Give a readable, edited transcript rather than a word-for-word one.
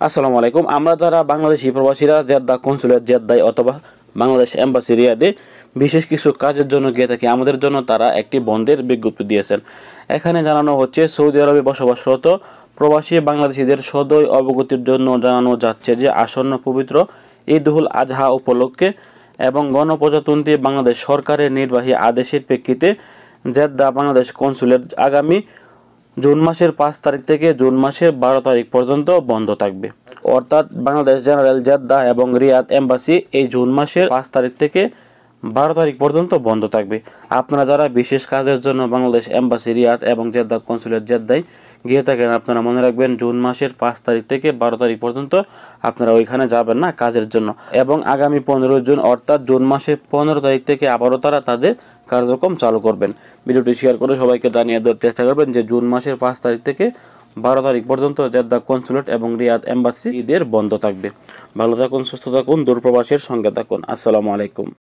আসসালামু আলাইকুম। আমরা যারা বাংলাদেশি প্রবাসীরা জেদ্দা কনসুলেট জেদ্দায় অথবা বাংলাদেশ এম্বাসি রিয়াদে বিশেষ কিছু কাজের জন্য গিয়ে থাকি, আমাদের জন্য তারা একটি বন্ডের বিজ্ঞপ্তি দিয়েছেন। এখানে জানানো হচ্ছে সৌদি আরবে বসবাসরত প্রবাসী বাংলাদেশিদের সদয় অবগতির জন্য জানানো যাচ্ছে যে আসন্ন পবিত্র ঈদ-উল আজহা উপলক্ষে এবং গণপ্রজাতন্ত্রী বাংলাদেশ সরকারের নির্বাহী আদেশের প্রেক্ষিতে জেদ্দা বাংলাদেশ কনসুলেট আগামী জুন মাসের 5 তারিখ থেকে জুন মাসের 12 তারিখ পর্যন্ত বন্ধ থাকবে। অর্থাৎ বাংলাদেশ জেনারেল জেদ্দা এবং রিয়াদ এম্বাসি এই জুন মাসের 5 তারিখ থেকে 12 তারিখ পর্যন্ত বন্ধ থাকবে। আপনারা যারা বিশেষ কাজের জন্য বাংলাদেশ এম্বাসি রিয়াদ এবং জেদ্দা কনসুলেট জেদ্দায় গিয়ে থাকেন, আপনারা মনে রাখবেন জুন মাসের 5 তারিখ থেকে 12 তারিখ পর্যন্ত আপনারা ওইখানে যাবেন না কাজের জন্য। এবং আগামী 15 জুন অর্থাৎ জুন মাসের 15 তারিখ থেকে আবারও তারা তাদের কার্যক্রম চালু করবেন। ভিডিওটি শেয়ার করে সবাইকে জানিয়ে দেওয়ার চেষ্টা করবেন যে জুন মাসের 5 তারিখ থেকে 12 তারিখ পর্যন্ত জেদ্দা কনসুলেট এবং রিয়াদ এম্বাসি ঈদের বন্ধ থাকবে। ভালো থাকুন, সুস্থ থাকুন, দূরপ্রবাসের সঙ্গে থাকুন। আসসালামু আলাইকুম।